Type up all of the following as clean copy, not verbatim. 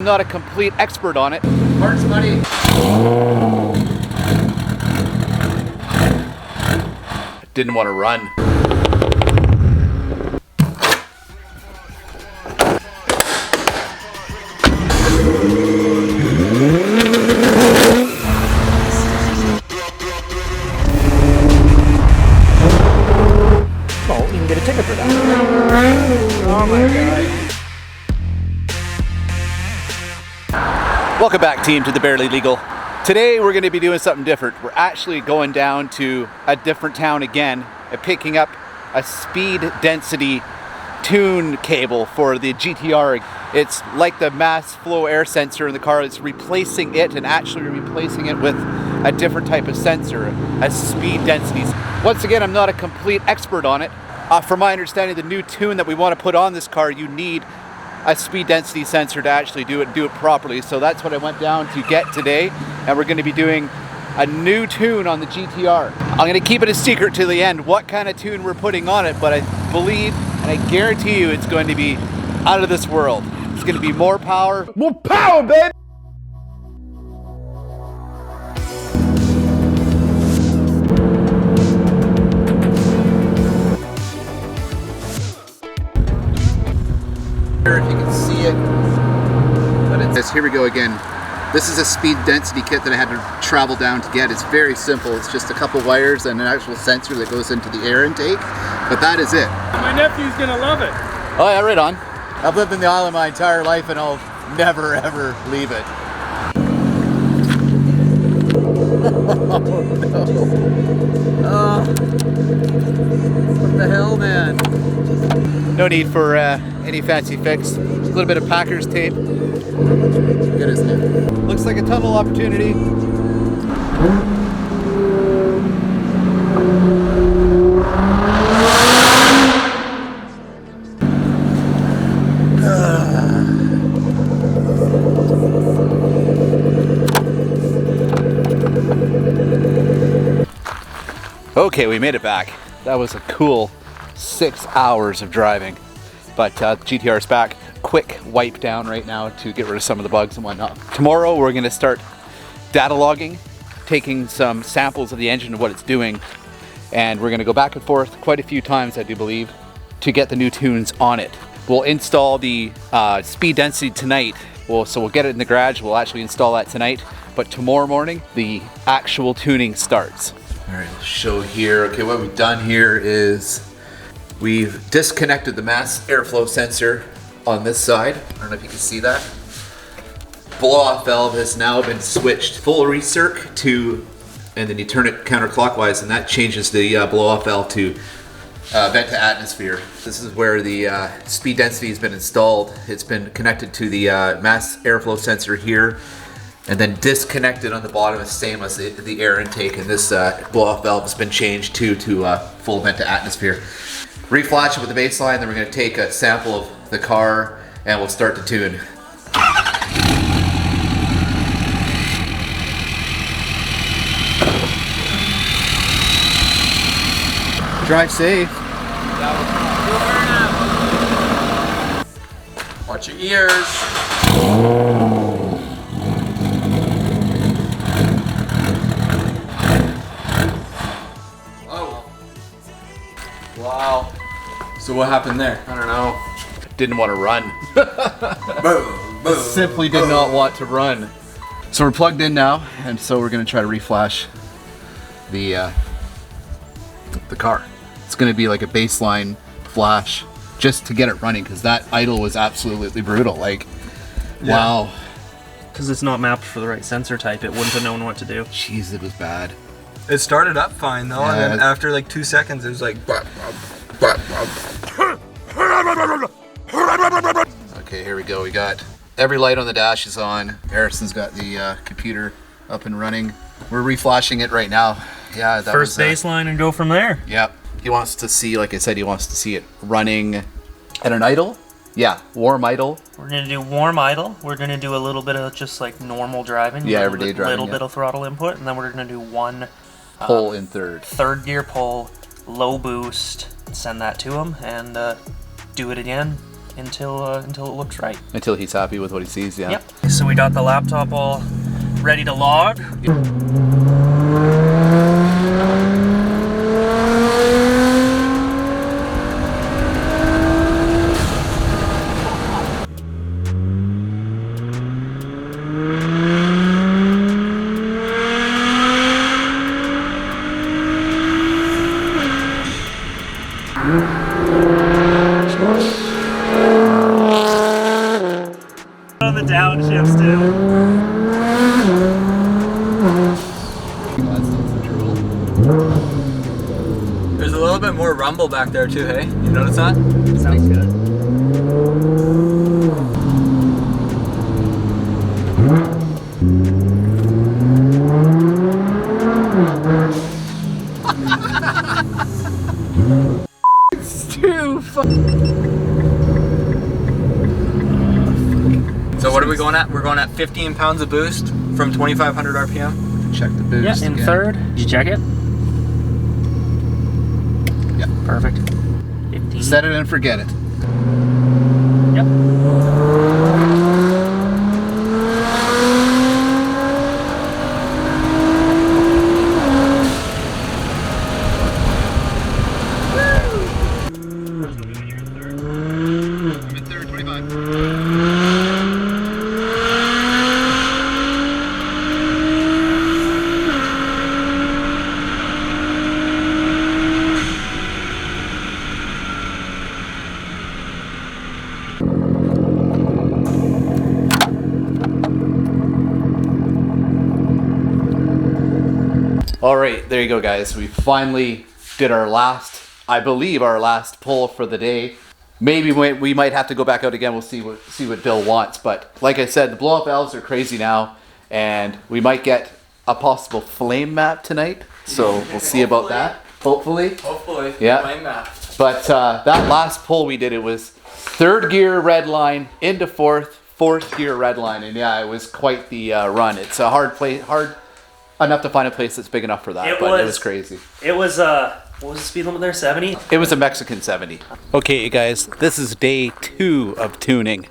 I'm not a complete expert on it. Parts money. Didn't want to run. Well, you can get a ticket for that. Oh my god. Welcome back, team, to the Barely Legal. Today we're going to be doing something different. We're actually going down to a different town again and picking up a speed density tune cable for the GTR. It's like the mass flow air sensor in the car. It's replacing it and actually replacing it with a different type of sensor, a speed density. Once again, I'm not a complete expert on it. From my understanding, the new tune that we want to put on this car, you need a speed density sensor to actually do it properly. So that's what I went down to get today, and we're going to be doing a new tune on the GTR. I'm going to keep it a secret to the end what kind of tune we're putting on it, but I believe and I guarantee you it's going to be out of this world. It's going to be more power. More power, baby! If you can see it, but it's here we go again. This is a speed density kit that I had to travel down to get. It's very simple. It's just a couple wires and an actual sensor that goes into the air intake, but that is it. My nephew's gonna love it. Oh yeah, right on. I've lived in the island my entire life and I'll never ever leave it. Oh, what the hell, man? No need for any fancy fix. A little bit of Packers tape. Good, isn't it? Looks like a tunnel opportunity. Okay, we made it back. That was a cool 6 hours of driving. But GTR's back. Quick wipe down right now to get rid of some of the bugs and whatnot. Tomorrow we're going to start data logging, taking some samples of the engine and what it's doing, and we're going to go back and forth quite a few times, I do believe, to get the new tunes on it. We'll install the speed density tonight. So we'll get it in the garage. We'll actually install that tonight, but tomorrow morning the actual tuning starts. All right, let's show here. Okay, what we've done here is we've disconnected the mass airflow sensor on this side. I don't know if you can see that. Blow-off valve has now been switched full recirc to, and then you turn it counterclockwise and that changes the blow-off valve to vent to atmosphere. This is where the speed density has been installed. It's been connected to the mass airflow sensor here and then disconnected on the bottom, is same as the air intake, and this blow-off valve has been changed to full vent to atmosphere. Reflash it with the baseline, then we're going to take a sample of the car and we'll start to tune. Drive safe. Watch your ears. Oh. Wow. So what happened there? I don't know. Didn't want to run. Simply did not want to run. So we're plugged in now, and so we're going to try to reflash the car. It's going to be like a baseline flash just to get it running, because that idle was absolutely brutal. Like, yeah. Wow. Because it's not mapped for the right sensor type, it wouldn't have known what to do. Jeez, it was bad. It started up fine though, yeah. And then after like 2 seconds, it was like. Okay, here we go. We got every light on the dash is on. Harrison's got the computer up and running. We're reflashing it right now. Yeah, that First was, baseline and go from there. Yep. He wants to see, like I said, he wants to see it running at an idle. Yeah, warm idle. We're going to do warm idle. We're going to do a little bit of just like normal driving. Yeah, everyday driving. A little bit of throttle input, and then we're going to do one pull in third. Third gear pull, low boost, send that to him, and do it again until it looks right. Until he's happy with what he sees, yeah. Yep. So we got the laptop all ready to log. On the downshifts too. There's a little bit more rumble back there too, hey? You notice that? Sounds good. It's too So what are we going at? We're going at 15 pounds of boost from 2,500 RPM. Check the boost. Yeah, in again. third. Did you check it? Yep. Perfect. 15. Set it and forget it. Yep. All right, there you go, guys. We finally did our last, I believe, our last pull for the day. Maybe we might have to go back out again. We'll see what Bill wants. But like I said, the blow-up valves are crazy now, and we might get a possible flame map tonight. So we'll see about that. Hopefully. Hopefully. Yeah. Flame map. But that last pull we did, it was third gear red line into fourth gear red line, and yeah, it was quite the run. It's a hard enough to find a place that's big enough for that, but it was crazy. It was what was the speed limit there? 70? It was a Mexican 70. Okay, guys, this is day 2 of tuning.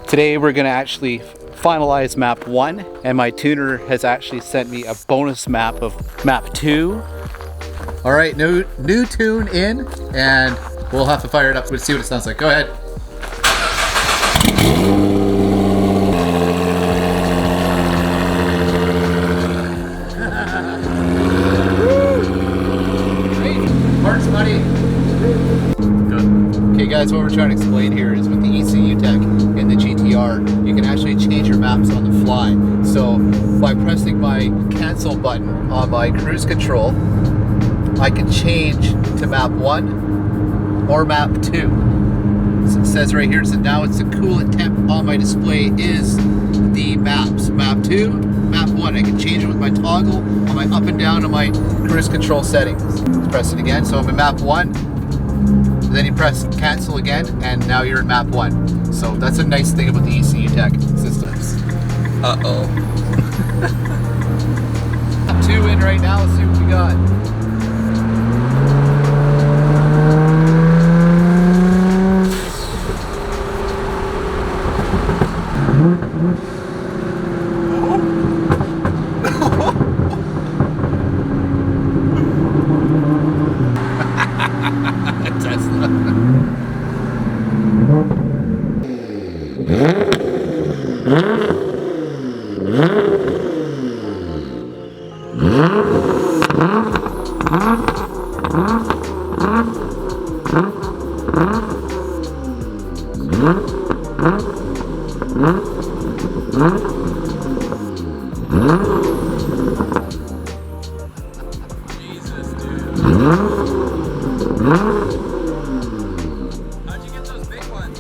Today we're gonna actually finalize map 1, and my tuner has actually sent me a bonus map of map 2. All right, new tune in, and we'll have to fire it up to see what it sounds like. Go ahead. Parts money. Okay guys, what we're trying to explain here is with the ECU tech and the GTR, you can actually change your maps on the fly. So by pressing my cancel button on my cruise control, I can change to map 1 or map 2. So it says right here, so now it's the coolant temp on my display is the maps. Map 2, map 1. I can change it with my toggle on my up and down on my cruise control settings. Let's press it again. So I'm in map 1. Then you press cancel again, and now you're in map 1. So that's a nice thing about the ECU tech systems. Uh-oh. Map 2 in right now. Let's see what we got. Jesus, dude. How'd you get those big ones?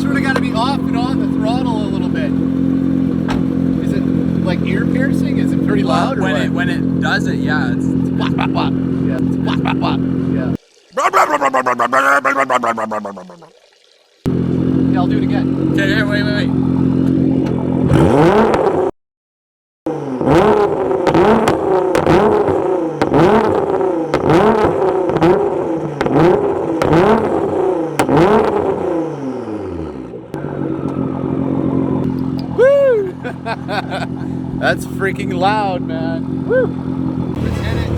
Sort of got to be off and on the throttle a little bit. Is it like ear piercing? Is it pretty loud? Or When it does it, yeah, it's wah, wah, wah. Yeah. It's wah, wah, wah. Yeah. Yeah, I'll do it again. Okay, wait. That's freaking loud, man. Woo. Let's hit it.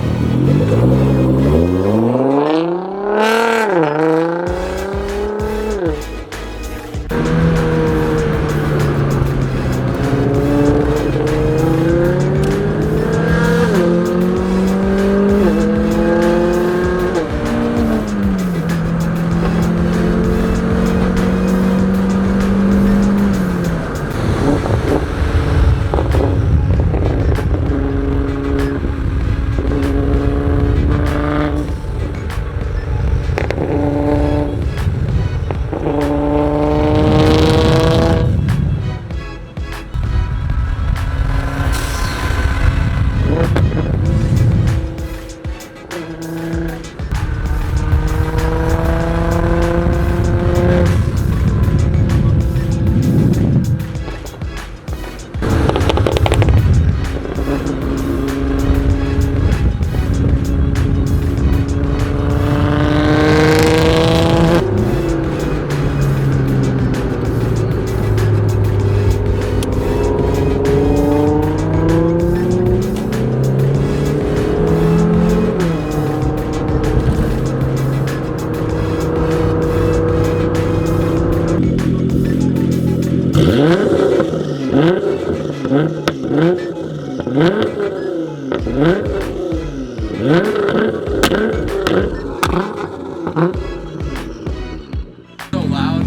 So loud.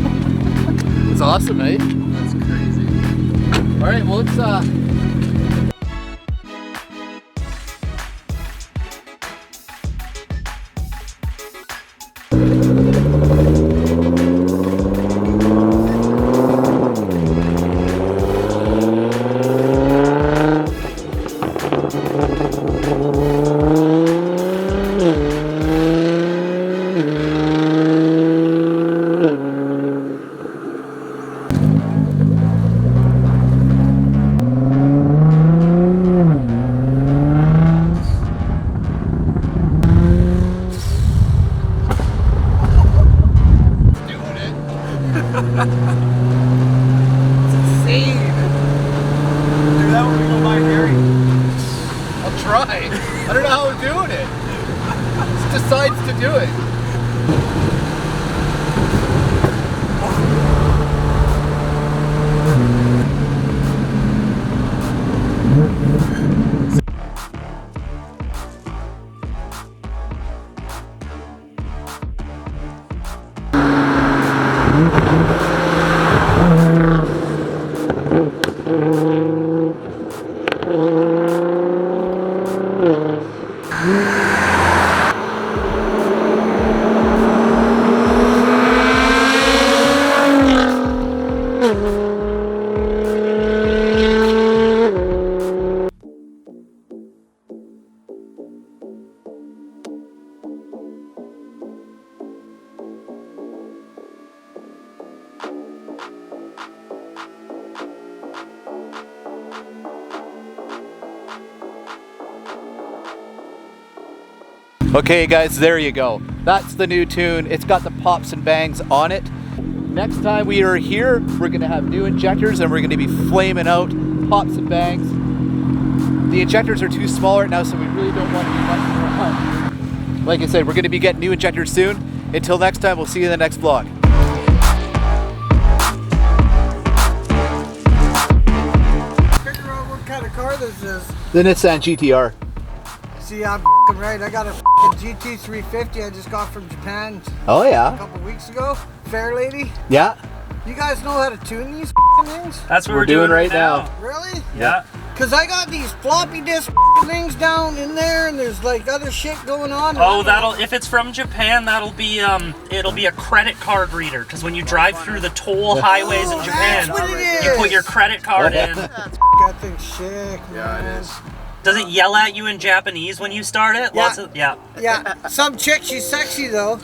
It's awesome, eh? That's crazy. All right, well, let's try. I don't know how we're doing it. Just decides to do it. Okay guys, there you go. That's the new tune. It's got the pops and bangs on it. Next time we are here, we're gonna have new injectors and we're gonna be flaming out pops and bangs. The injectors are too small right now, so we really don't want to be much more. Like I said, we're gonna be getting new injectors soon. Until next time, we'll see you in the next vlog. Figure out what kind of car this is. The Nissan GTR. See, I'm f***ing right. I got a f***ing GT350 I just got from Japan Oh a yeah. couple weeks ago. Fair lady. Yeah. You guys know how to tune these f***ing things? That's what We're doing right now. Really? Yeah. Because I got these floppy disk things down in there and there's like other shit going on. Oh, if it's from Japan, that'll be it'll be a credit card reader. Because when you drive through the toll highways in Japan, That's what it you is. put your credit card in. That thing's sick, man. Yeah, it is. Does it yell at you in Japanese when you start it? Yeah. Yeah. Yeah, some chick, she's sexy though.